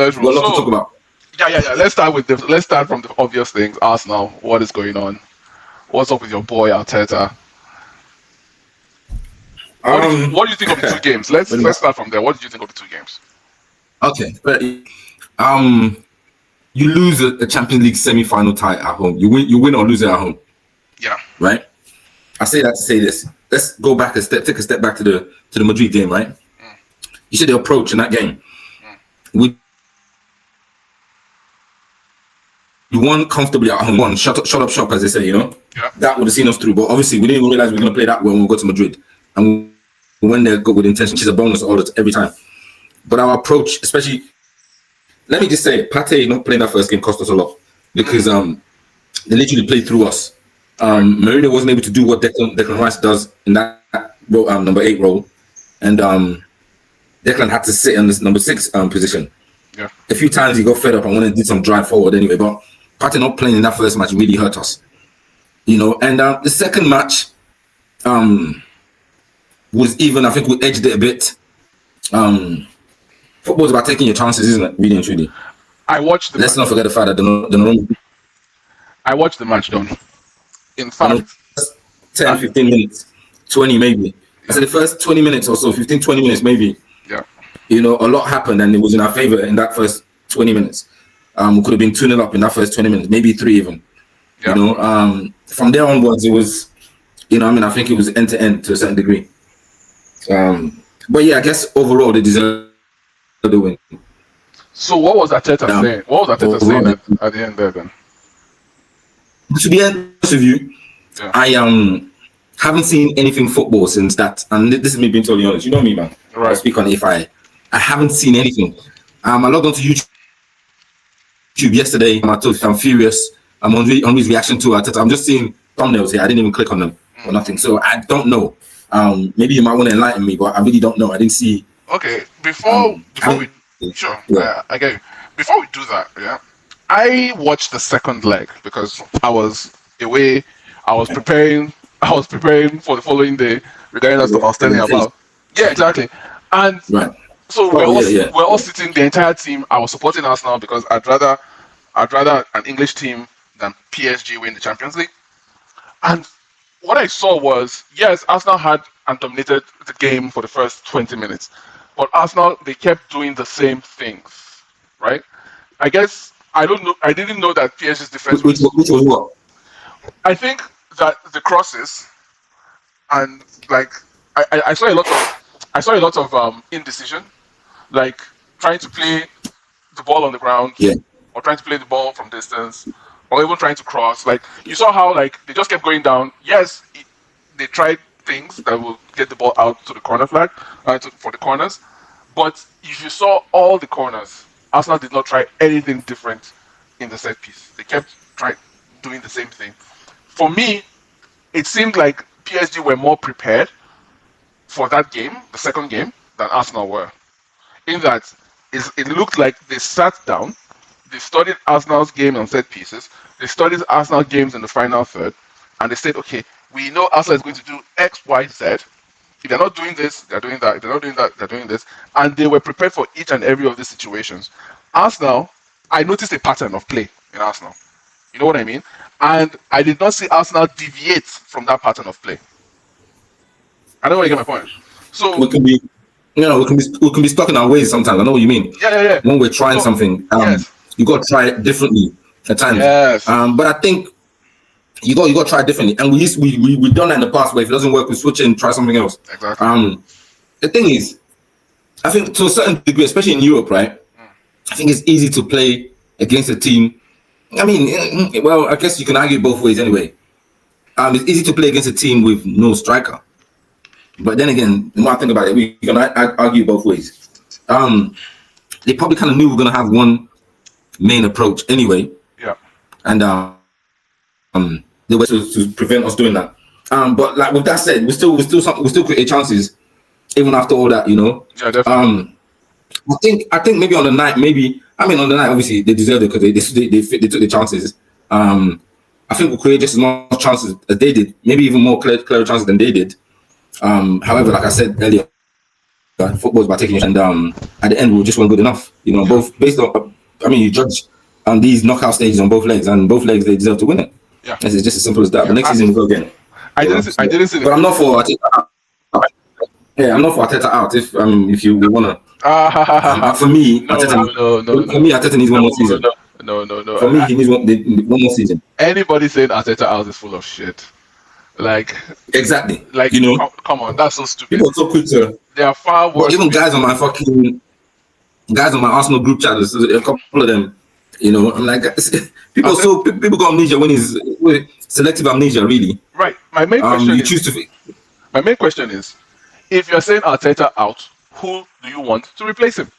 let's roll. Got a lot to talk about. Yeah. Let's start from the obvious things. Arsenal, what is going on? What's up with your boy Arteta? What do you think of the two games? Let's start from there. What did you think of the two games? Okay, but you lose a Champions League semi-final tie at home. You win or lose it at home. Yeah. Right. I say that to say this. Let's go back take a step back to the Madrid game, right? You see the approach in that game. You won comfortably at home. Shut up shop, as they say, Yeah. That would have seen us through. But obviously, we didn't even realize we were going to play that when we go to Madrid. And we went there with intention, which is a bonus every time. But our approach, especially, let me just say, Pate not playing that first game cost us a lot. Because they literally played through us. Mourinho wasn't able to do what Declan Rice does in that role, number 8 role. And Declan had to sit in this number 6 position. Yeah. A few times he got fed up and wanted to do some drive forward anyway. But Partey not playing in that first match really hurt us. And the second match was even, I think we edged it a bit. Football's about taking your chances, isn't it? Really and truly. I watched the Let's not forget the fact that I watched the match, Don. In fact, 10, 15 minutes, 20 maybe. I said the first 20 minutes or so, 15, 20 minutes maybe. Yeah. A lot happened and it was in our favor in that first 20 minutes. We could have been 2-0 up in that first 20 minutes, maybe 3 even. Yeah. From there onwards, it was, I think it was end to end to a certain degree. But yeah, I guess overall they deserve the win. So what was Arteta saying? What was Arteta saying at the end there then? To be honest with you, Yeah. I haven't seen anything football since that, and this is me being totally honest. You know me, man. Right. I speak on if I haven't seen anything. I logged onto YouTube yesterday. I'm furious. I'm on his reaction to Arteta. I'm just seeing thumbnails here. I didn't even click on them or nothing, so I don't know. Maybe you might want to enlighten me, but I really don't know. I didn't see. Okay, before we sure, I get you. Before we do that, I watched the second leg because I was away. I was preparing for the following day regarding that stuff I was telling you about. Yeah, exactly. And so we're all sitting, the entire team. I was supporting Arsenal because I'd rather an English team than PSG win the Champions League. And what I saw was, yes, Arsenal had and dominated the game for the first 20 minutes. But Arsenal, they kept doing the same things, right? I guess, I don't know, I didn't know that PSG's defense Which was what? I think that the crosses and I saw a lot of indecision, like trying to play the ball on the ground, or trying to play the ball from distance, or even trying to cross. Like you saw how they just kept going down. Yes, they tried things that will get the ball out to the corner flag for the corners, but if you saw all the corners, Arsenal did not try anything different in the set piece. They kept doing the same thing. For me, it seemed like PSG were more prepared for that game, the second game, than Arsenal were. In that, it looked like they sat down, they studied Arsenal's game on set pieces, they studied Arsenal's games in the final third, and they said, okay, we know Arsenal is going to do X, Y, Z. If they're not doing this, they're doing that. If they're not doing that, they're doing this. And they were prepared for each and every of these situations. Arsenal, I noticed a pattern of play in Arsenal. You know what I mean? And I did not see Arsenal deviate from that pattern of play. I don't know where you get my point. So we can be stuck in our ways sometimes. I know what you mean. Yeah. When we're trying something, you got to try it differently at times. Yes. But I think you got to try it differently. And we've done that in the past where if it doesn't work, we switch it and try something else. Exactly. The thing is, I think to a certain degree, especially in Europe, right? I think it's easy to play against a team. I mean, well, I guess you can argue both ways anyway. It's easy to play against a team with no striker. But then again, the more I think about it, we can argue both ways. They probably kind of knew we were going to have one main approach anyway. Yeah. And they were to prevent us doing that. But like with that said, we still create chances even after all that, Yeah, definitely. I think maybe on the night, obviously they deserved it because they took the chances. I think we created just as much chances as they did, maybe even more clear chances than they did. However, like I said earlier football is about taking your and at the end we just weren't good enough. Both based on. I mean, you judge on these knockout stages on both legs, and both legs they deserve to win it. Yeah. It's just as simple as that. Yeah. But next season we go again. I didn't see But I'm not for Arteta. Yeah, I'm not for Arteta out. If you wanna, for me, no, Arteta needs one more season. No. For me, he needs one more season. Anybody saying Arteta out is full of shit. Like Exactly. come on, that's so stupid. People are so quick to. They are far worse. But even guys on my Arsenal group chat, there's a couple of them. I'm like, people got amnesia when he's selective amnesia, really. Right. My main question is, if you're saying Arteta out, who do you want to replace him?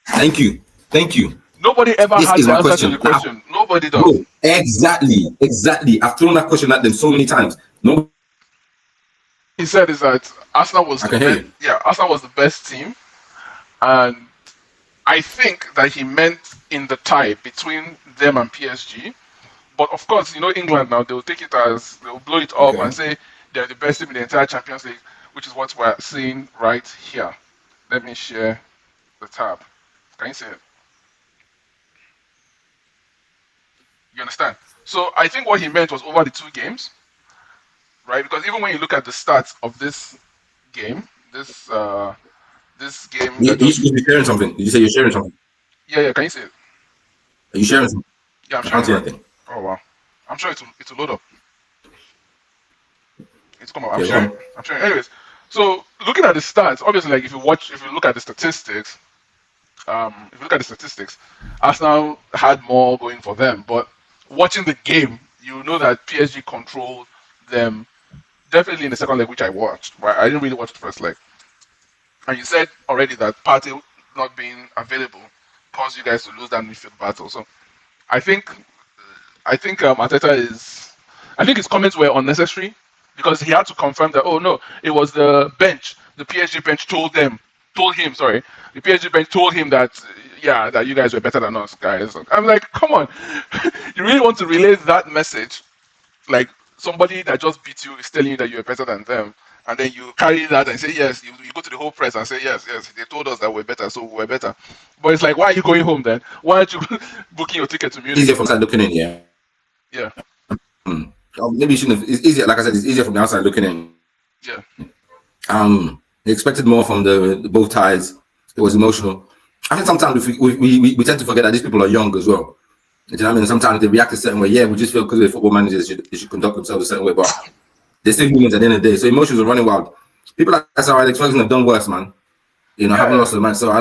Thank you. Nobody ever has the answer to the question. Nobody does. No, exactly. I've thrown that question at them so many times. No. He said is that Arsenal was Arsenal was the best team, and I think that he meant in the tie between them and PSG. But of course, England now, they'll take it as, they'll blow it up and say they're the best team in the entire Champions League, which is what we're seeing right here. Let me share the tab. Can you see it? You understand? So I think what he meant was over the 2 games, right? Because even when you look at the stats of this game, this game. You should be sharing something. Did you say you're sharing something? Yeah. Can you see it? Are you sharing something? Yeah, I'm sharing. I can't see anything. Oh wow! I'm sure it'll load up. It's come up. I'm sharing. Anyways, so looking at the stats, obviously, like if you look at the statistics, Arsenal had more going for them. But watching the game, you know that PSG controlled them definitely in the second leg, which I watched. But I didn't really watch the first leg. And you said already that Partey not being available caused you guys to lose that midfield battle. So I think Arteta I think his comments were unnecessary because he had to confirm that, oh no, it was the PSG bench told him, the PSG bench told him that, that you guys were better than us, guys. I'm like, come on, you really want to relay that message? Like somebody that just beat you is telling you that you're better than them, and then you carry that and say yes, you go to the whole press and say yes, they told us that we're better, so we're better. But it's like, why are you going home then? Why aren't you booking your ticket to Munich? Easier from outside looking in, yeah. Yeah. Maybe you shouldn't have. It's easier, like I said, it's easier from the outside looking in. Yeah. They expected more from the both ties. It was emotional. I think sometimes we tend to forget that these people are young as well. You know what I mean? Sometimes they react a certain way. Yeah, we just feel because they're football managers, they should conduct themselves a certain way. But they're still humans at the end of the day. So emotions are running wild. People like Alex Ferguson have done worse, man. Haven't lost the match. So I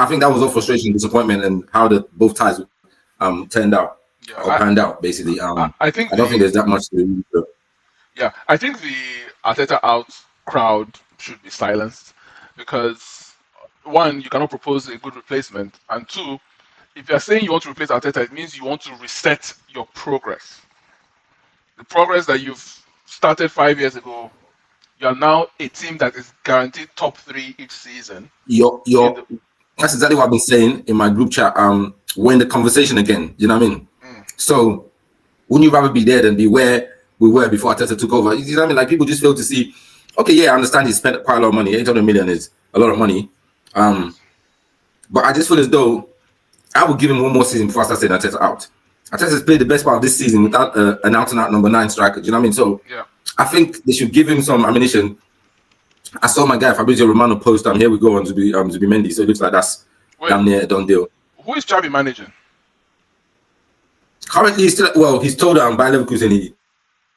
think that was all frustration, disappointment, and how both ties turned out or panned out. Basically, I don't think there's that much to do. Yeah, I think the Arteta out crowd should be silenced because 1, you cannot propose a good replacement, and 2, if you're saying you want to replace Arteta, it means you want to reset your progress. The progress that you've started 5 years ago, you're now a team that is guaranteed top 3 each season. That's exactly what I've been saying in my group chat. We're in the conversation again. You know what I mean? So wouldn't you rather be there than be where we were before Arteta took over? You know what I mean? Like people just fail to see. Okay, yeah, I understand he spent quite a lot of money. 800 million is a lot of money. But I just feel as though I would give him one more season before I start saying Arteta out. Arteta's played the best part of this season without an out-and-out number 9 striker. Do you know what I mean? So I think they should give him some ammunition. I saw my guy Fabrizio Romano post here we go on Zubimendi. So it looks like that's damn near a done deal. Who is Xavi managing? Currently, he's told Bayer Leverkusen he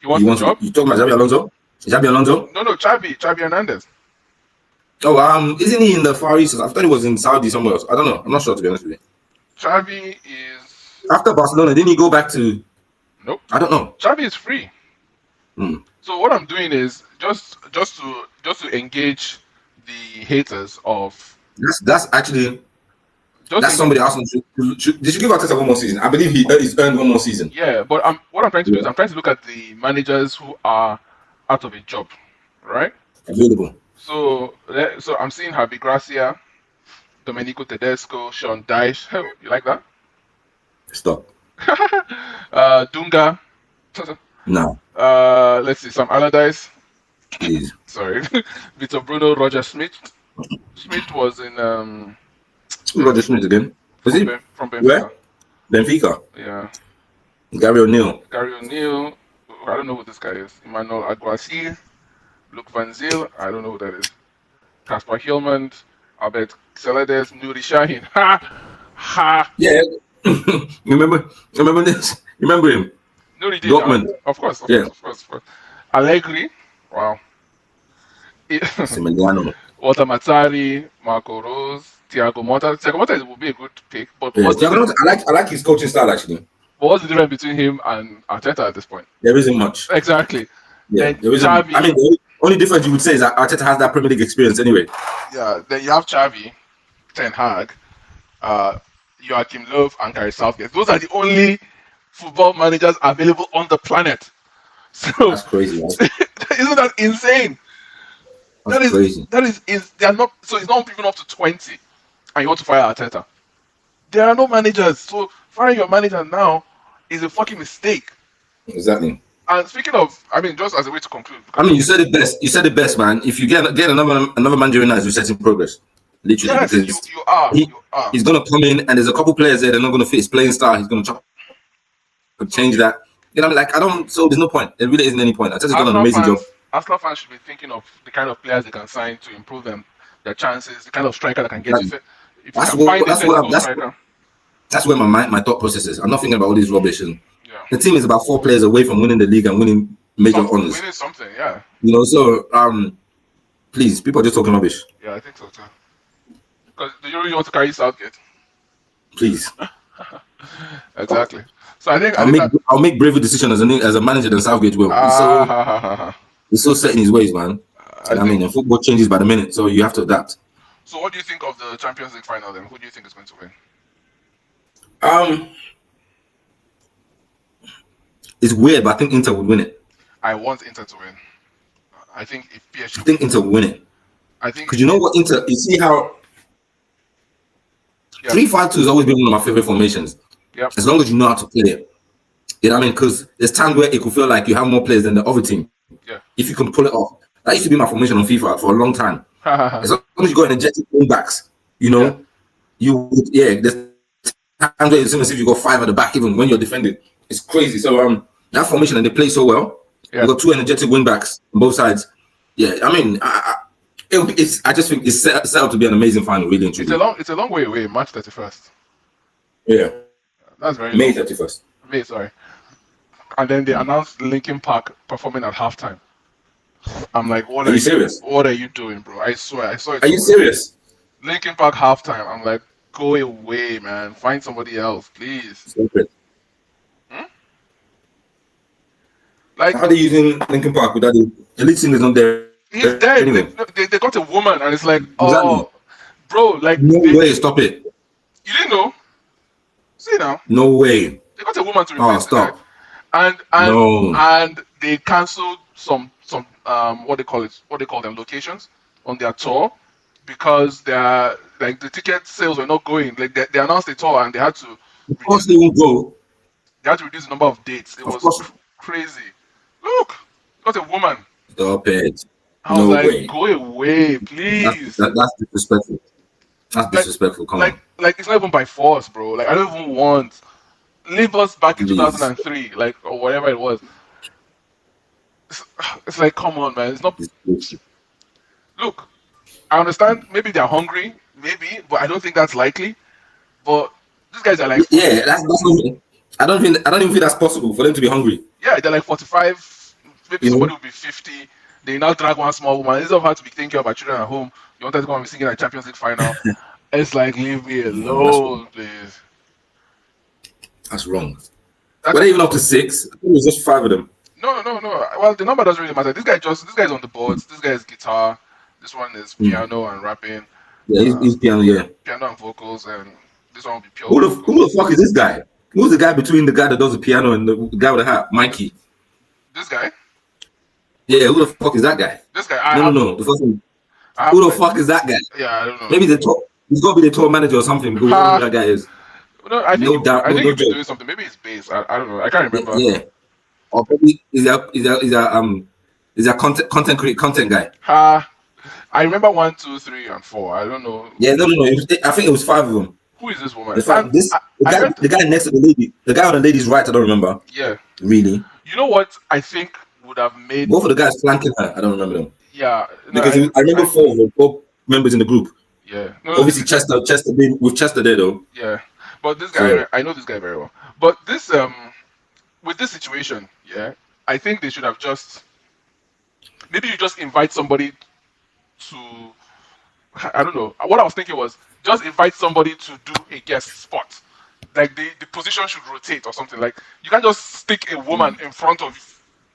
wants the job. You talking about Xabi Alonso? Xabi Alonso? No, Xavi Hernandez. Oh, isn't he in the Far East? I thought he was in Saudi somewhere else. I don't know. I'm not sure, to be honest with you. Xavi is after Barcelona. Didn't he go back to? Nope. I don't know. Xavi is free. So what I'm doing is just to engage the haters of. That's actually. That's somebody else. They should give Arteta one more season. I believe he's earned one more season. Yeah, but what I'm trying to do is I'm trying to look at the managers who are out of a job, right? Available. So I'm seeing Javi Gracia, Domenico Tedesco, Sean Dyche. Oh, you like that? Stop. Dunga. No. Let's see, Sam Allardyce. Please. Sorry, Vitor Bruno, Roger Smith. Smith was in Who got this news again? Was he from where? Benfica. Benfica. Yeah, Gary O'Neill. Gary O'Neill. I don't know who this guy is. Emmanuel Aguasi, Luke Van Zyl. I don't know who that is. Kasper Hillman, Albert Celades, Nuri Shahin. Ha! Yeah. remember this? Remember him? Nuri did. Dortmund. Of course, Yeah. of course. Allegri. Wow. Similiano. Walter Mazzari, Marco Rose, Thiago Motta. Thiago Motta would be a good pick, but Yeah. I like his coaching style actually. what's the difference between him and Arteta at this point? There isn't much. Exactly. Yeah, Then there isn't. Xavi. I mean, the only difference you would say is that Arteta has that Premier League experience anyway. Yeah. Then you have Xavi, Ten Hag, Joachim Löw, and Gary Southgate. Those are the only football managers available on the planet. So That's crazy, right? isn't that insane? That's crazy. That is they are not. So it's not even up to 20, and you want to fire Arteta. There are no managers, so firing your manager now is a fucking mistake. Exactly. And speaking of, I mean, just as a way to conclude. I mean, you said it best. You said it best, man. If you get another manager in, you're setting progress. Literally, Yes, because you are. he's gonna come in, and there's a couple players there. They're not gonna fit his playing style. He's gonna change that. You know, like I don't. So there's no point. There really isn't any point. Arteta's done an amazing job. Arsenal fans should be thinking of the kind of players they can sign to improve their chances, the kind of striker that can get you. If you can find a sensible striker. That's where my thought process is. I'm not thinking about all these rubbish. And Yeah. the team is about 4 players away from winning the league and winning major honors. Winning something, yeah. You know, so please, people are just talking rubbish. Yeah, I think so too. Because do you really want to carry Southgate? Please. Exactly. So I think I'll make braver decisions as a manager than Southgate will. He's so set in his ways, man. I mean, and football changes by the minute, so you have to adapt. So what do you think of the Champions League final then? Who do you think is going to win? It's weird, but I think Inter would win it. I want Inter to win. I think if PSG, I think Inter would win it. I think because you know what Inter. You see how 3-5-2 has always been one of my favorite formations. Yep. As long as you know how to play it. You know what I mean? Because there's times where it could feel like you have more players than the other team. Yeah. If you can pull it off. That used to be my formation on FIFA for a long time. As long as you got energetic wing backs, you know, there's times where it's almost if you got 5 at the back, even when you're defending. It's crazy. So that formation, and they play so well. You got 2 energetic wing backs on both sides. Yeah, I mean, I just think it's set up to be an amazing final, really and truly. It's a long way away, March 31st. Yeah. That's very May long. 31st. May, sorry. And then they announced Linkin Park performing at halftime. I'm like, what are you serious? What are you doing, bro? I swear, I saw it. Are you serious? Linkin Park halftime. I'm like, go away, man. Find somebody else, please. Stupid. Like, how are they using Linkin Park without the lead singer's not there? He's dead. Anyway. They got a woman, and it's like, oh, bro, like no way, stop it. You didn't know? See now? No way. They got a woman to replace stop. And they canceled some what they call them locations on their tour because they're like the ticket sales were not going. Like they announced a tour and they had to. Of course they won't go. They had to reduce the number of dates. It was crazy. Look, got a woman. Stop it. I was like, go away, please. That's disrespectful. That's disrespectful. Come on. Like it's not even by force, bro. Like I don't even want. Leave us back in 2003, like or whatever it was. It's like, come on, man. It's not. Look, I understand. Maybe they're hungry, maybe, but I don't think that's likely. But these guys are like, that's not. I don't even think that's possible for them to be hungry. Yeah, they're like 45. Maybe somebody will be 50. They now drag one small woman. Instead of her to be taking care of her children at home, you want her to come and be singing at Champions League final. It's like, leave me alone, please. That's wrong. Were they even up to 6? I think it was just 5 of them. No. Well, the number doesn't really matter. This guy's on the boards. This guy is guitar. This one is piano and rapping. Yeah, he's piano. Yeah, piano and vocals, and this one will be pure. Who the fuck is this guy? Who's the guy between the guy that does the piano and the guy with the hat? Mikey. This guy? Yeah, who the fuck is that guy? This guy? No. The first one. Who the fuck is that guy? Yeah, I don't know. Maybe he's got to be the tour manager or something. Because who that guy is. No, I think he's doing something. Maybe it's bass. I don't know. I can't remember. Yeah. Or maybe is that Is a content guy? I remember 1, 2, 3, and 4. I don't know. Yeah, no. I think it was 5 of them. Who is this woman? The fact And this I heard, the guy next to the lady, the guy on the lady's right. I don't remember yeah. really. You know what I think would have made, Both of the guys flanking her. I don't remember them yeah, no, because I remember 4 of them, 4 members in the group. yeah, no, Obviously, Chester being with Chester there though. yeah. But this So guy, I know this guy very well. But this, with this situation, yeah, I think they should have just, maybe you just invite somebody to, I don't know. What I was thinking was just invite somebody to do a guest spot. Like the position should rotate or something. Like you can't just stick a woman in front of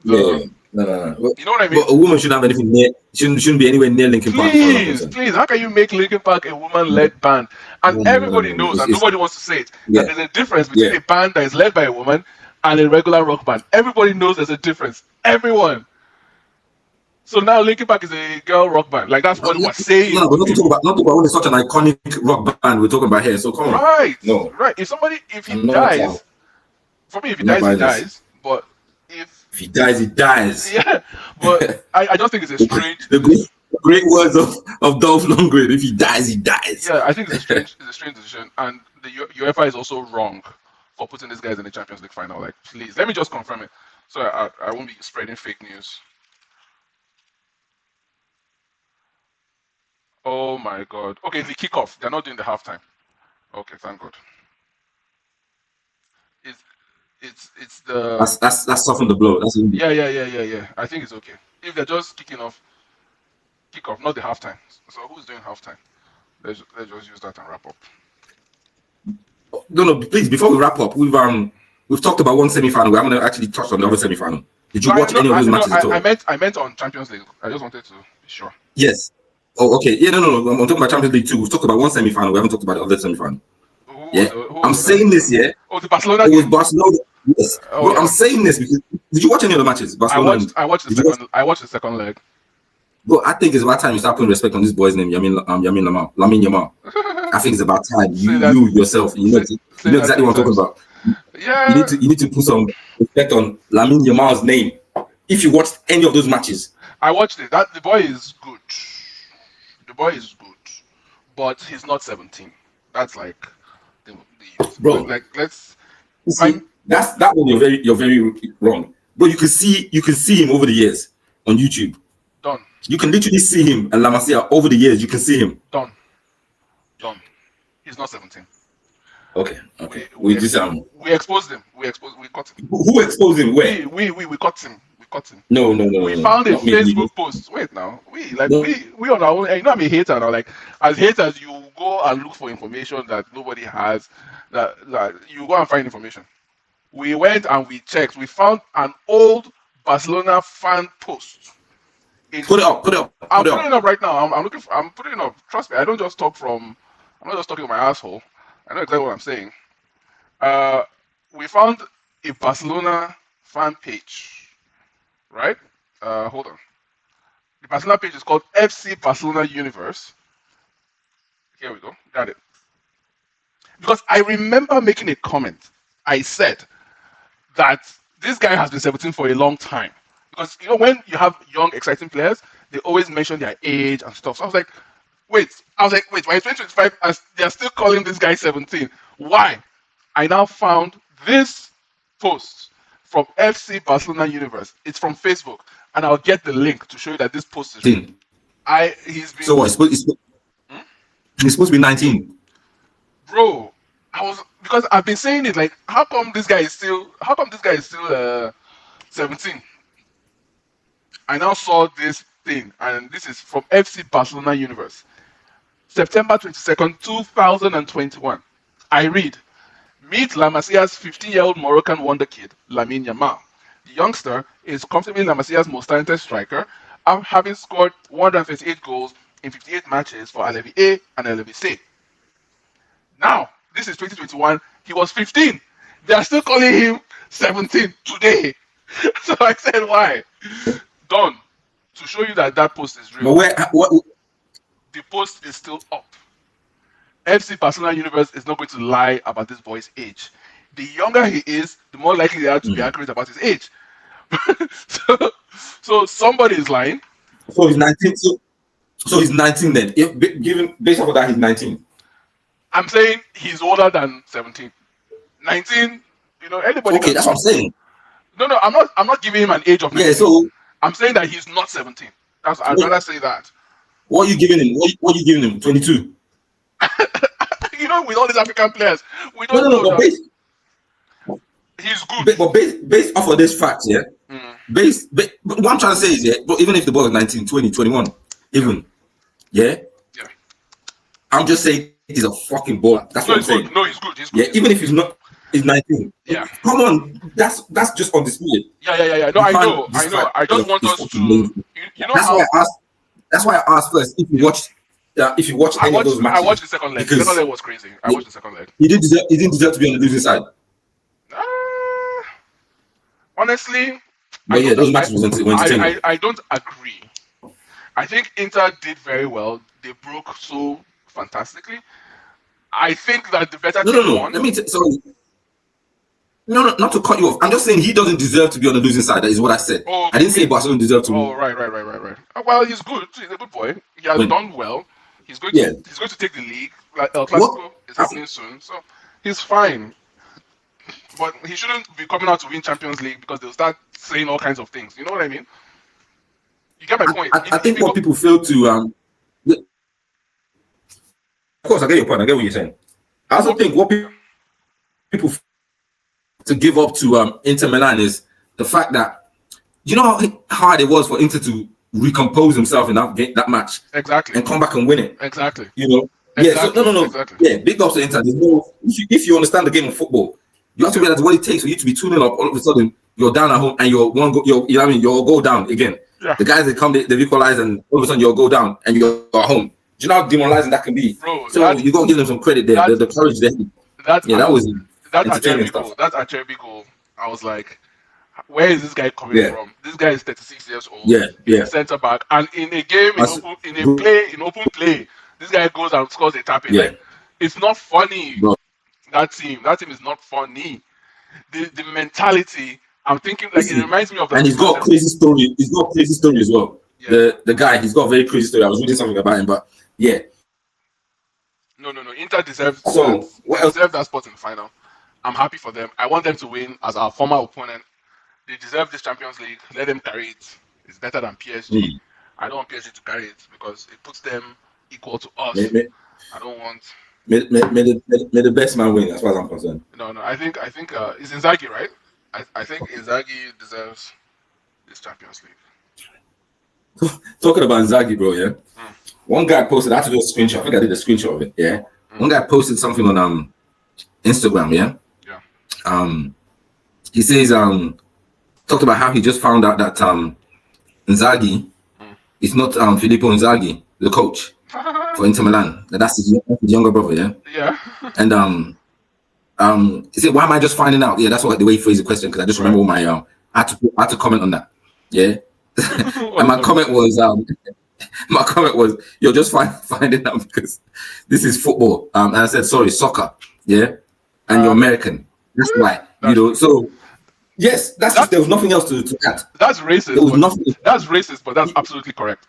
yeah, the. no. You know what I mean? But a woman shouldn't have anything near. Shouldn't be anywhere near Linkin Park. Please, how can you make Linkin Park a woman-led band? And everybody No. knows, and nobody wants to say it, Yeah, that there's a difference between yeah. a band that is led by a woman and a regular rock band. Everybody knows there's a difference. Everyone. So now Linkin Park is a girl rock band. Like that's what we're saying. No, but not talk about when it's such an iconic rock band we're talking about here. So come on. Right. No. Right. If he I'm not dies, down. for me, if he I'm not dies, he buying this. dies. But if If he dies, he dies. yeah, but I just think it's a strange. The great words of Dolph Lundgren. If he dies, he dies. Yeah, I think it's a strange decision, and the UEFA is also wrong for putting these guys in the Champions League final. Like, please, let me just confirm it, so I won't be spreading fake news. Oh my God. Okay, the kickoff. They're not doing the halftime. Okay, thank God. It's it's the That's softened the blow. That's easy. yeah. I think it's okay if they're just kickoff, not the halftime. So who's doing halftime? Let's just use that and wrap up. No. Please, before we wrap up, we've talked about one semi-final. We haven't actually touched on the other semi-final. Did you watch any of those matches at all? I meant on Champions League. I just wanted to be sure. Yes. Oh, okay. Yeah, no. I'm talking about Champions League too. We've talked about one semi-final. We haven't talked about the other semi-final. Yeah. I'm saying this, yeah. Oh, the Barcelona It was game. Barcelona. Yes. Oh, But I'm saying this because did you watch any of the matches? Barcelona. I watched the second leg. But I think it's about time you start putting respect on this boy's name, Lamine Yamal. I think it's about time you yourself, you know exactly what I'm talking about. Yeah. You need to put some respect on Lamine Yamal's name. If you watched any of those matches, I watched it. The boy is good. The boy is good, but he's not 17. That's like bro. Like let's. See, that one. You're very wrong. Bro, you can see him over the years on YouTube. Done. You can literally see him and La Masia over the years. You can see him. Done. He's not 17. Okay. We exposed him. We caught him. Who exposed him? Where? We caught him. We caught him. No. We found a Facebook post. Wait now. We on our own. You know I'm a hater now. Like as haters, you go and look for information that nobody has. That you go and find information. We went and we checked. We found an old Barcelona fan post. Put it up. I'm putting it up right now. I'm putting it up. Trust me. I'm not just talking with my asshole. I know exactly what I'm saying. We found a Barcelona fan page, right? Hold on. The Barcelona page is called FC Barcelona Universe. Here we go. Got it. Because I remember making a comment. I said that this guy has been 17 for a long time. Because when you have young, exciting players, they always mention their age and stuff. So I was like, wait, when he's 2025, they're still calling this guy 17. Why? I now found this post from FC Barcelona Universe. It's from Facebook, and I'll get the link to show you that this post is real. He's been. So what? He's supposed to be 19. Bro, because I've been saying it. Like, how come this guy is still 17? I now saw this thing, and this is from FC Barcelona Universe. September 22nd, 2021. I read, meet La Masia's 15-year-old Moroccan wonder kid, Lamine Yamal. The youngster is comfortably La Masia's most talented striker, having scored 138 goals in 58 matches for Alevi A and Alevi C. Now, this is 2021. He was 15. They are still calling him 17 today. So I said, why? Done. To show you that post is real. But what? The post is still up. FC Barcelona Universe is not going to lie about this boy's age. The younger he is, the more likely they are to be accurate about his age. So somebody is lying. So he's 19. So he's 19 then. If given based off of that, he's 19. I'm saying he's older than 17. 19, anybody Okay, can that's do what I'm it. saying. No, no, I'm not giving him an age of 19. Yeah. So I'm saying that he's not 17. I'd what, rather say that. what are you giving him? What are you giving him? 22. With all these African players, we No, don't no, no. know But that he's good. based off of this fact, yeah. Mm, But what I'm trying to say is, yeah. But even if the boy is 19, 20, 21, yeah, even, yeah. yeah. I'm just saying he's a fucking baller. That's No, what I'm he's good. saying. No, he's good. He's good. Yeah. He's Even good. if he's not, he's 19. Yeah. Come on, that's just undisputed. Yeah. No, You I can't know. I know. describe I just want his us to, fucking amazing. you know That's why how I asked. That's why I asked first if you watch any of those I matches watched the second leg. The second because leg was crazy. I watched the second leg. he didn't deserve to be on the losing side. Uh, honestly, I But yeah, don't. those matches were entertaining. I don't agree. I think Inter did very well. They broke so fantastically. I think that the better No, no, team no. won. Sorry. No, not to cut you off. I'm just saying he doesn't deserve to be on the losing side. That is what I said. Oh, I didn't you say mean? Barcelona deserved Oh, to right. Well, he's good. He's a good boy. He has win. done well. Yeah. He's going to take the league. Like El What? Clasico is happening soon, so he's fine. But he shouldn't be coming out to win Champions League because they'll start saying all kinds of things. You know what I mean? You get my point. I If think he what go, people fail to yeah, of course I get your point. I get what you're saying. I also think what people fail to give up to Inter Milan is the fact that you know how hard it was for Inter to recompose himself in that match exactly, and come back and win it. exactly, You know, yeah. So exactly, no. exactly. Yeah, big ups to Inter. There's no if you understand the game of football, you have to realize what it takes for you to be 2-0 up. All of a sudden, you're down at home and you're one go. You know what I mean? You'll go down again. Yeah, The guys that come, they equalize, and all of a sudden you'll go down and you're at home. Do you know how demoralizing that can be? bro. So you gotta give them some credit there. The courage there. That's Yeah, that was that's entertaining Acerbi stuff. goal. That's Acerbi goal. I was like, where is this guy coming Yeah, from? This guy is 36 years old. yeah, He's yeah. a centre back, and in a game, in open play, this guy goes and scores a tap in. Yeah, Like, it's not funny. bro. That team is not funny. The mentality. I'm thinking like it Listen, reminds me of the and he's got a 2007. crazy story. He's got a crazy story as well. Yeah. The guy, he's got a very crazy story. I was reading something about him, but yeah. No. Inter deserves So that. what They else? deserve that spot in the final. I'm happy for them. I want them to win as our former opponent. They deserve this Champions League. Let them carry it. It's better than PSG. Mm. I don't want PSG to carry it because it puts them equal to us. May, may, I don't want. may the best man win, as far as I'm concerned. No. I think it's Inzaghi, right? I think Inzaghi deserves this Champions League. Talking about Inzaghi, bro, yeah. One guy posted, I had to do a screenshot. I think I did a screenshot of it, yeah. One guy posted something on Instagram, yeah. Yeah. He says talked about how he just found out that Inzaghi is not Filippo Inzaghi, the coach for Inter Milan. That's his younger brother, yeah. Yeah. And he said, "Why am I just finding out?" Yeah, that's what the way he phrased the question because I just remember my I had to comment on that, yeah. And my comment was, "You're just finding out because this is football." And I said, "Sorry, soccer, yeah, and you're American. That's why, you know." So yes, there was nothing else to add. That's racist. There was nothing. That's racist, but that's absolutely correct.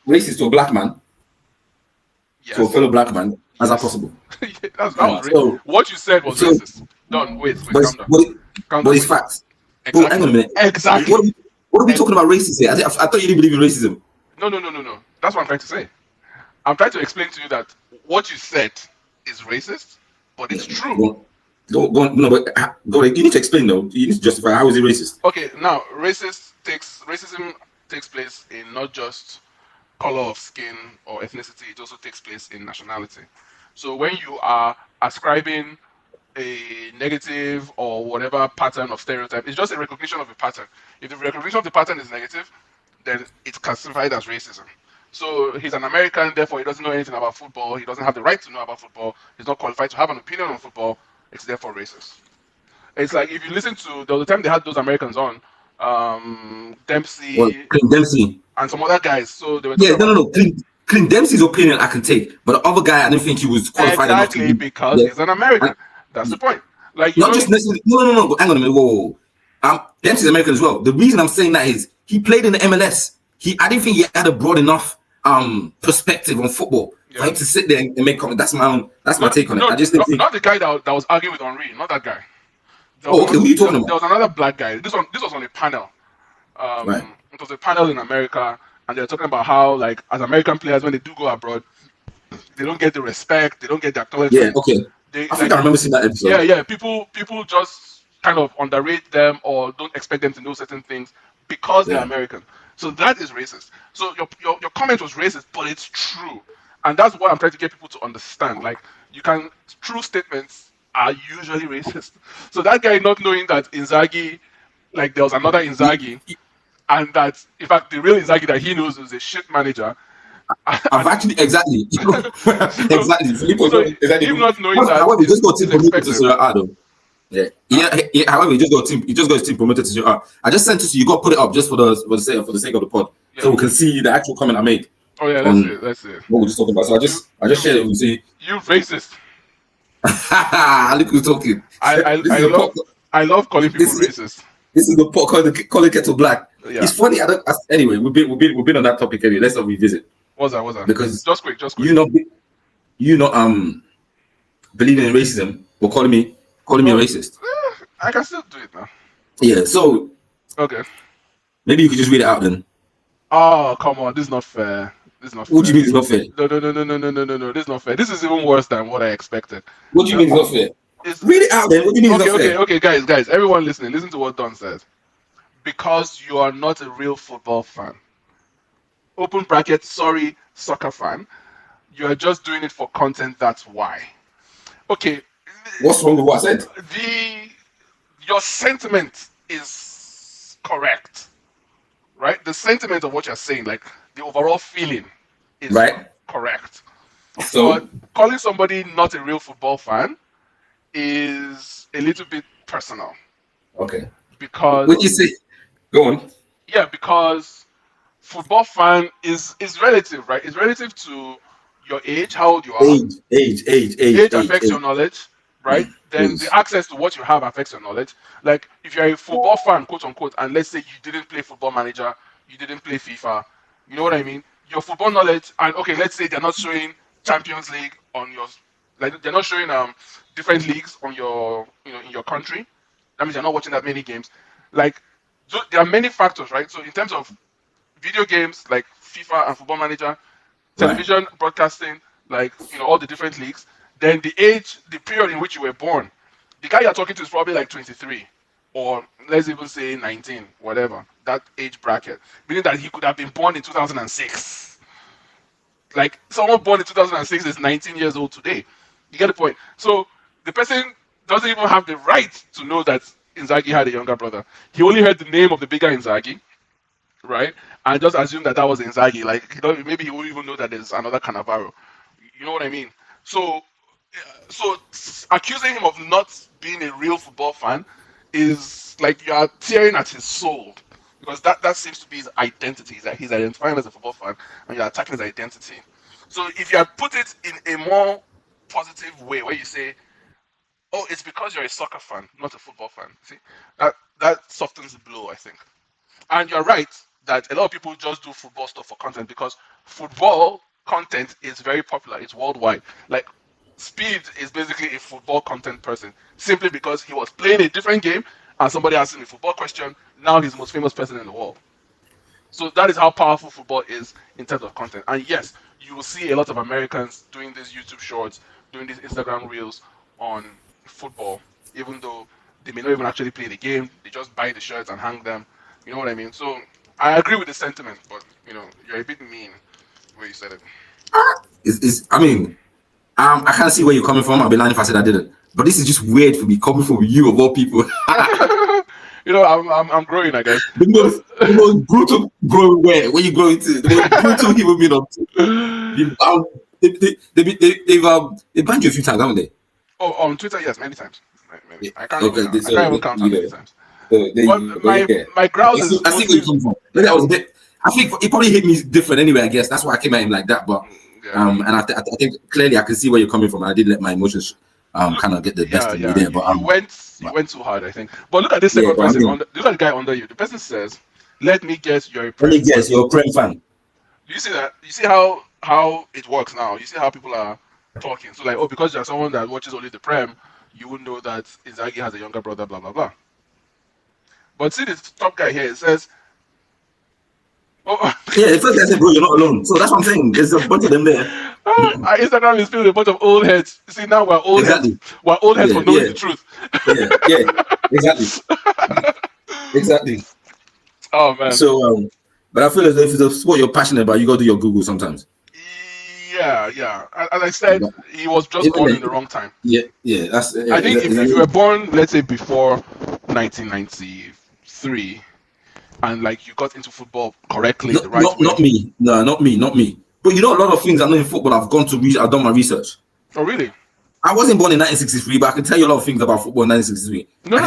Racist to a black man, Yes. to a fellow black man. How's that possible? that was racist. What you said was racist. Don't wait. Calm down. But it's facts. Exactly. Bro, hang on a minute. Exactly. What are we talking about racism here? I thought you didn't believe in racism. No. That's what I'm trying to say. I'm trying to explain to you that what you said is racist, but it's true. Go on. No, but go ahead. You need to explain though. You need to justify how is it racist. Okay, now racism takes place in not just color of skin or ethnicity, it also takes place in nationality. So when you are ascribing a negative or whatever pattern of stereotype, it's just a recognition of a pattern. If the recognition of the pattern is negative, then it's classified as racism. So he's an American, therefore he doesn't know anything about football. He doesn't have the right to know about football. He's not qualified to have an opinion on football. It's therefore racist. It's like if you listen to the time they had those Americans on, Dempsey, Clint Dempsey, and some other guys. So they were no. Clint Dempsey's opinion I can take, but the other guy I didn't think he was qualified enough to because he's an American. That's the point. Like not just necessarily. No. But hang on a minute. Whoa. Dempsey's American as well. The reason I'm saying that is he played in the MLS. I didn't think he had a broad enough perspective on football for him to sit there and make comments. That's my take on it. I just didn't think. Not the guy that was arguing with Henri, not that guy. Okay, who are you talking about? There was another black guy. This was on a panel. Right. It was a panel in America, and they were talking about how, like, as American players, when they do go abroad, they don't get the respect, they don't get the acknowledgement. Yeah, okay. I think I remember seeing that episode. Yeah. People just kind of underrate them or don't expect them to know certain things because they're American. So that is racist. So your comment was racist, but it's true. And that's what I'm trying to get people to understand. Like, true statements are usually racist. So that guy not knowing that Inzaghi, like, there was another Inzaghi, and that, in fact, the real Inzaghi that he knows is a shit manager. I've actually exactly. Filippo, so him not knowing that. However, he just got team promoted to Serie A though. Yeah. However, he just got his team promoted to Serie A. I just sent it to you. You got to put it up just for the sake of the pod, so we can see the actual comment I made. Oh yeah, that's it. What we're just talking about. So I just shared it. We see. You racist. Look who's talking. I love calling people racist. This is the pot calling kettle black. Yeah. It's funny. Anyway, we've been on that topic anyway. Let's not revisit. What's that? Because just quick. You not believing in racism or calling me a racist. I can still do it now. Yeah. So okay. Maybe you could just read it out then. Oh, come on! This is not fair. What do you mean it's not fair? No. This is not fair. This is even worse than what I expected. What do you mean it's not fair? Read it out then. What do you mean it's not fair? Okay, guys, everyone listening, listen to what Don says. Because you are not a real football fan. Open bracket, sorry, soccer fan. You are just doing it for content, that's why. Okay. What's wrong with what I said? Your sentiment is correct. Right? The sentiment of what you're saying, like the overall feeling is correct. So, but calling somebody not a real football fan is a little bit personal. Okay. Because what do you say? Go on. Yeah, because football fan is relative, right? It's relative to your age, how old you are. Age affects your knowledge, right? Then the access to what you have affects your knowledge. Like, if you're a football fan, quote unquote, and let's say you didn't play Football Manager, you didn't play FIFA, you know what I mean? Your football knowledge, and okay, let's say they're not showing Champions League on your, like, they're not showing different leagues on your, in your country. That means you're not watching that many games. Like, so there are many factors, right? So in terms of video games like FIFA and Football Manager, television broadcasting, like, all the different leagues, then the period in which you were born, the guy you're talking to is probably like 23, or let's even say 19, whatever, that age bracket, meaning that he could have been born in 2006. Like, someone born in 2006 is 19 years old today. You get the point? So the person doesn't even have the right to know that Inzaghi had a younger brother. He only heard the name of the bigger Inzaghi, right? And just assumed that was Inzaghi. Like, maybe he won't even know that there's another Cannavaro. You know what I mean? So accusing him of not being a real football fan is like you are tearing at his soul, because that seems to be his identity. That he's identifying as a football fan, and you're attacking his identity. So if you had put it in a more positive way, where you say, "Oh, it's because you're a soccer fan, not a football fan," see, that softens the blow, I think. And you're right that a lot of people just do football stuff for content, because football content is very popular. It's worldwide. Like, Speed is basically a football content person, simply because he was playing a different game and somebody asked him a football question. Now he's the most famous person in the world. So that is how powerful football is in terms of content. And yes, you will see a lot of Americans doing these YouTube shorts, doing these Instagram reels on football, even though they may not even actually play the game. They just buy the shirts and hang them. You know what I mean? So I agree with the sentiment, but you're a bit mean where you said it. I can't see where you're coming from. I'd be lying if I said I didn't. But this is just weird for me, coming from you of all people. I'm growing, I guess. The most brutal growing where? Where you growing to? The most brutal human being they've banned you a few times, haven't they? Oh, on Twitter, yes, many times. I can't even count how many times. My growl is. I see where you come from. Maybe I was a bit. I think it probably hit me different anyway. I guess that's why I came at him like that. But and I think clearly I can see where you're coming from. I did let my emotions kind of get the best of me there. But you went too hard, I think. But look at this second person. Look at the guy under you. The person says, Let me guess, you're a Let me Prem fan. guess, you're a Prem fan. Do you see that? You see how it works now. You see how people are talking. So like, oh, because you're someone that watches only the Prem, you would know that Inzaghi has a younger brother. Blah blah blah. But see this top guy here. It says, oh, Yeah, the first guy said, bro, you're not alone. So that's what I'm saying. There's a bunch of them there. our Instagram is filled with a bunch of old heads. See, now we're old heads. Exactly. We're old heads Yeah, for knowing yeah. the truth. Yeah. Exactly. Exactly. Oh man. So, but I feel as if it's a sport you're passionate about, you got to do your Google sometimes. Yeah. As I said, he was just Isn't born it? in the wrong time. Yeah. That's. I think if you were born, let's say before 1993, and like you got into football correctly, the right way. Not me. No, not me. But you know, a lot of things I know in football, I've gone to I've done my research. Oh really? I wasn't born in 1963, but I can tell you a lot of things about football in 1963. No.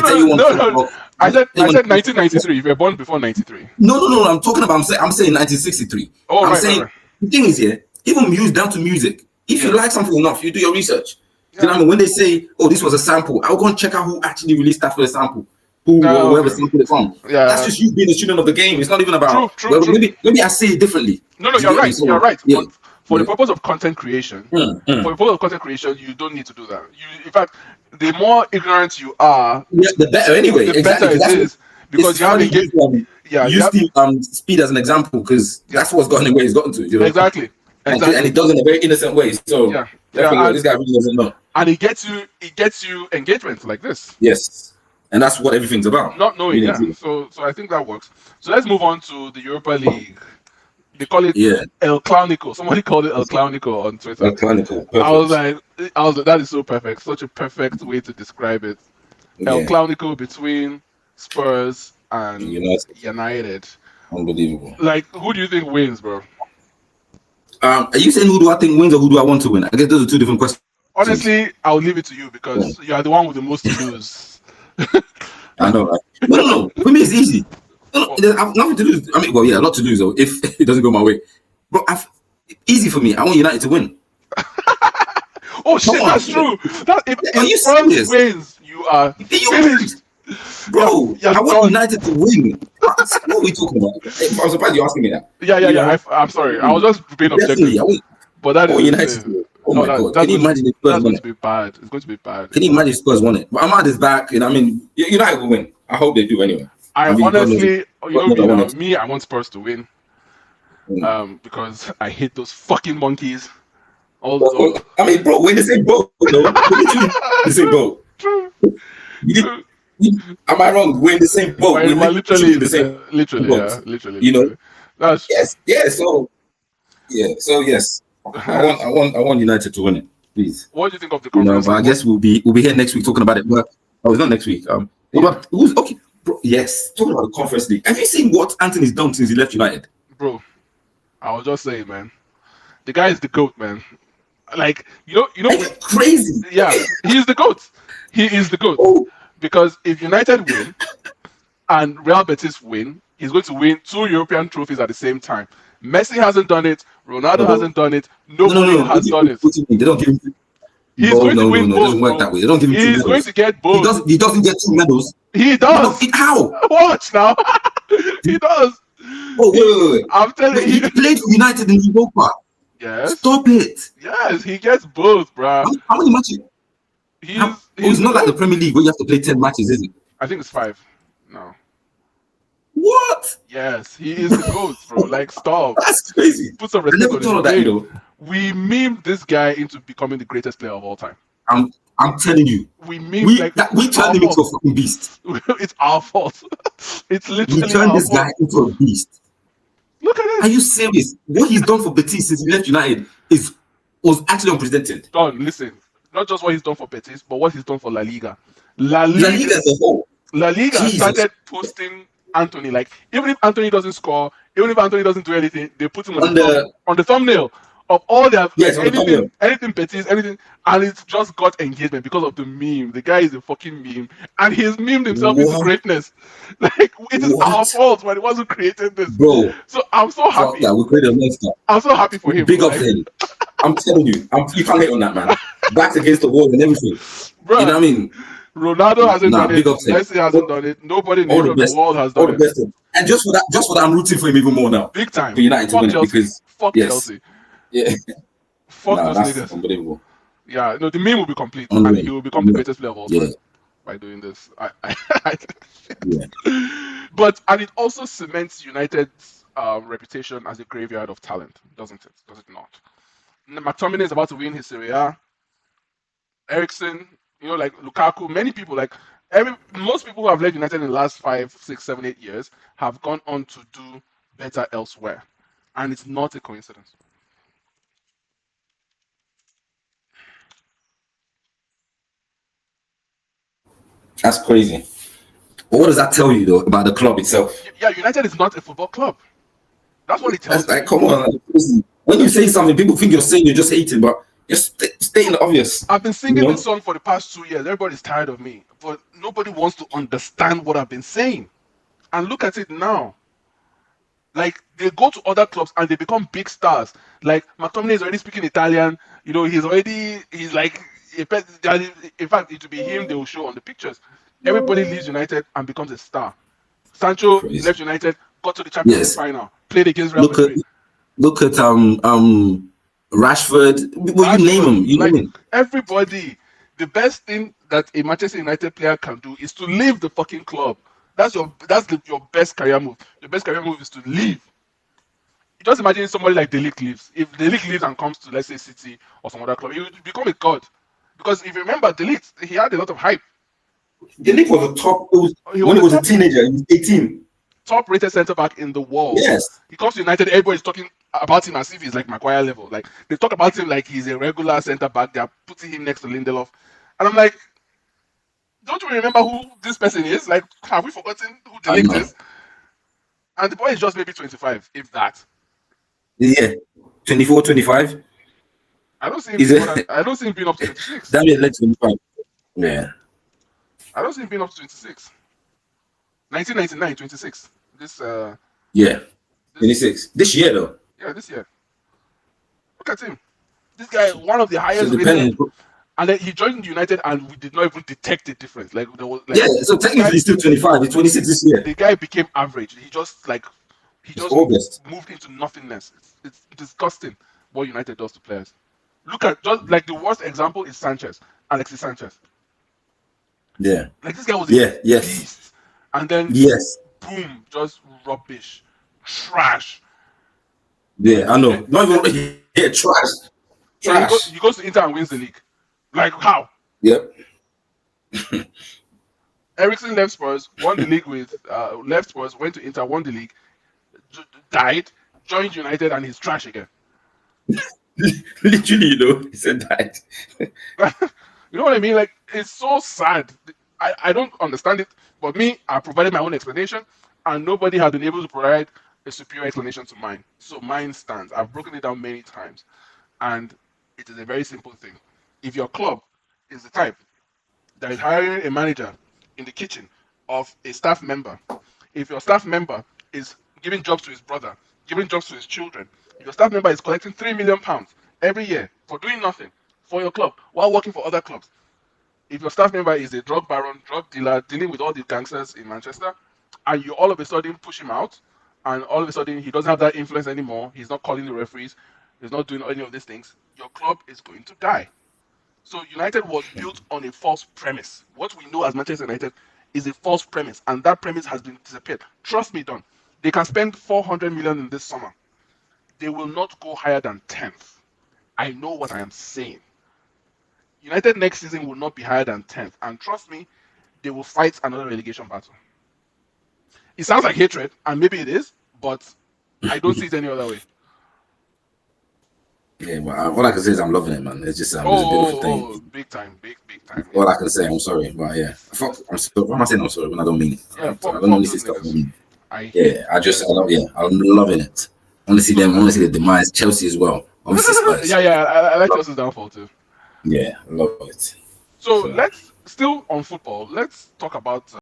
I said 1993. If you were born before 93. No. I'm talking about. I'm saying 1963. Oh, I'm right, saying right. the thing is, even music down to music. If you like something enough, you do your research. You know what I mean? When they say, "Oh, this was a sample," I'll go and check out who actually released that for the sample, whoever sampled it from. Yeah, that's just you being a student of the game. It's not even about. True. Maybe I say it differently. No, you're right. You're right. Yeah. For the purpose of content creation, you don't need to do that. In fact, the more ignorant you are, the better. Anyway, the better it is, because you have to get. Speed as an example, because that's what's gotten where he's gotten to. You know? Exactly. And it does in a very innocent way. So this guy really doesn't know. And it gets you engagement like this. Yes. And that's what everything's about. Not knowing, So I think that works. So let's move on to the Europa League. They call it El Clownico. Somebody called it El Clownico on Twitter. El Clownico. I was like, that is so perfect. Such a perfect way to describe it. El Clownico between Spurs and United. Unbelievable. Like, who do you think wins, bro? Are you saying who do I think wins or who do I want to win? I guess those are two different questions. Honestly, I'll leave it to you because you are the one with the most to lose. I know, right? No. For me, it's easy. I have nothing to lose. I mean, a lot to lose though if it doesn't go my way. But easy for me. I want United to win. Oh shit, that's true. Are you serious? Wins, you are finished. Bro, I want United to win. What are we talking about? I'm surprised you're asking me that. Yeah. I'm sorry. I was just being objective. But that is United. Oh my god! Can you imagine if Spurs won it? It's going to be bad. Can you imagine if Spurs won it? But Ahmad is back, and I mean, United will win. I hope they do anyway. I want Spurs to win. Because I hate those fucking monkeys. I mean, bro, we're in the same boat. The same boat. True. Am I wrong? We're in the same boat. We're literally in the same. Literally. You know. That's yes. So yes. I want United to win it, please. What do you think of the conference? But I guess we'll be here next week talking about it. But it's not next week. Who's okay? Bro, yes, talking about the Conference League. Have you seen what Anthony's done since he left United? Bro, I was just saying, man. The guy is the GOAT, man. Like you know, crazy. Yeah, he is the GOAT. He is the GOAT. Oh. Because if United win and Real Betis win, he's going to win 2 European trophies at the same time. Messi hasn't done it. Ronaldo hasn't done it. Nobody has done it. They don't give him. He's going to win both. It doesn't work that way. They don't give him 2 medals. He's going to get both. He doesn't get 2 medals. He does. How? Watch now. He does. Oh, wait. I'm telling you. He played for United in Europa. Yes. Stop it. Yes, he gets both, bro. How many matches? It's not like the Premier League where you have to play 10 matches, is it? I think it's 5. No. What? Yes, he is the GOAT, bro. Like, stop. That's crazy. Put some respect on his name. We memed this guy into becoming the greatest player of all time. I'm telling you. We turned him into a fucking beast. It's our fault. It's literally we turned this guy into a beast. Look at it. Are you serious? What he's done for Betis since he left United was actually unprecedented. Don, listen. Not just what he's done for Betis, but what he's done for La Liga. La Liga as a whole. La Liga started posting Anthony. Like, even if Anthony doesn't score, even if Anthony doesn't do anything, they put him on the thumbnail of all their anything Betis, anything, and it's just got engagement because of the meme. The guy is a fucking meme, and he's memed himself into greatness. Like, it is our fault when he wasn't creating this, bro. So I'm so happy. We created a monster. I'm so happy for him. Big up him. I'm telling you, you can't hate on that, man. Backs against the wall and everything. Bro, you know what I mean? Ronaldo hasn't done it. Messi hasn't done it. Nobody in the world has done it. And just for that, I'm rooting for him even more now. Big time. For United to Fuck win it Chelsea. because Fuck yes, Chelsea. yeah, Fuck no, those that's niggas. unbelievable. Yeah, no, the meme will be complete, and Unreal. he will become the greatest player of all Yeah, time by doing this. yeah. And it also cements United's reputation as a graveyard of talent, doesn't it? Does it not? McTominay is about to win his Serie A. Ericsson, like Lukaku, many people, most people who have led United in the last 5, 6, 7, 8 years have gone on to do better elsewhere, and it's not a coincidence. That's crazy. But what does that tell you though about the club itself? Yeah, United is not a football club. That's what it tells That's like, you. come on. Like, when you say something, people think you're just hating, but you're stating the obvious. I've been You singing this know? song for the past 2 years. Everybody's tired of me, but nobody wants to understand what I've been saying. And look at it now. Like they go to other clubs and they become big stars. Like McTominay is already speaking Italian. He's like in fact it will be him they will show on the pictures. Everybody leaves United and becomes a star. Sancho Crazy. left United, got to the Champions League Yes. final, played against Real Look at Madrid. Rashford. Well, you name him. You Like name him. everybody, the best thing that a Manchester United player can do is to leave the fucking club. Your best career move. Your best career move is to leave. Just imagine somebody like De Ligt leaves. If De Ligt leaves and comes to, let's say, City or some other club, he would become a god. Because if you remember, De Ligt, he had a lot of hype. The league was a top. He When was he a was a teenager, he was 18. top-rated centre back in the world. Yes. He comes to United, everybody's talking about him as if he's like Maguire level. Like they talk about him like he's a regular centre back. They're putting him next to Lindelof, and I'm like, don't you remember who this person is? Like, have we forgotten who De I Ligt know. is? And the boy is just maybe 25, if that. Yeah. 24, 25. I don't see him Is being more than, it? I don't see him being up to 26. Damn it, let's 25. Yeah. I don't see him being up to 26. 1999, 26. Yeah. This 26. This year though. yeah, this year. Look at him. This guy, one of the So highest depending. rated, and then he joined United, and we did not even detect the difference. Like there was like Yeah. So technically, he's still 25. He's 26 this year. the guy became average. He It's just August. moved into nothingness. It's disgusting what United does to players. Look at just like the worst example is Sanchez, Alexis Sanchez. Yeah. Like this guy was a Yeah. Yes. beast, and then Yes. boom, just rubbish, trash. Yeah. I Eh, know. Not even. Yeah. Trash. Yeah, Trash. he goes to Inter and wins the league. Like how? Yep. Ericsson left Spurs, won the league with left Spurs, went to Inter, won the league, died, joined United, and he's trash again. Literally, he said that. You know what I mean? Like it's so sad. I don't understand it, but me, I provided my own explanation, and nobody has been able to provide a superior explanation to mine. So mine stands. I've broken it down many times, and it is a very simple thing. If your club is the type that is hiring a manager in the kitchen of a staff member, if your staff member is giving jobs to his brother, giving jobs to his children, if your staff member is collecting £3 million every year for doing nothing for your club while working for other clubs, if your staff member is a drug baron, drug dealer, dealing with all the gangsters in Manchester, and you all of a sudden push him out, and all of a sudden he doesn't have that influence anymore, he's not calling the referees, he's not doing any of these things, your club is going to die. So United was built on a false premise. What we know as Manchester United is a false premise, and that premise has been disappeared. Trust me, Don. They can spend 400 million in this summer. They will not go higher than 10th. I know what I am saying. United next season will not be higher than 10th, and trust me, they will fight another relegation battle. It sounds like hatred, and maybe it is, but I don't see it any other way. Yeah, well, what I can say is I'm loving it, man. It's just a beautiful thing. Big time, big time. Yeah. All I can say, I'm sorry, but yeah, fuck. Why am I saying I'm sorry when I don't mean it? Yeah, I don't normally say stuff I don't mean. I'm loving it. I want to see them. I want to see the demise. Chelsea as well. Obviously Spurs. Yeah, I like Chelsea's downfall too. Yeah, I love it. So let's still on football. Let's talk about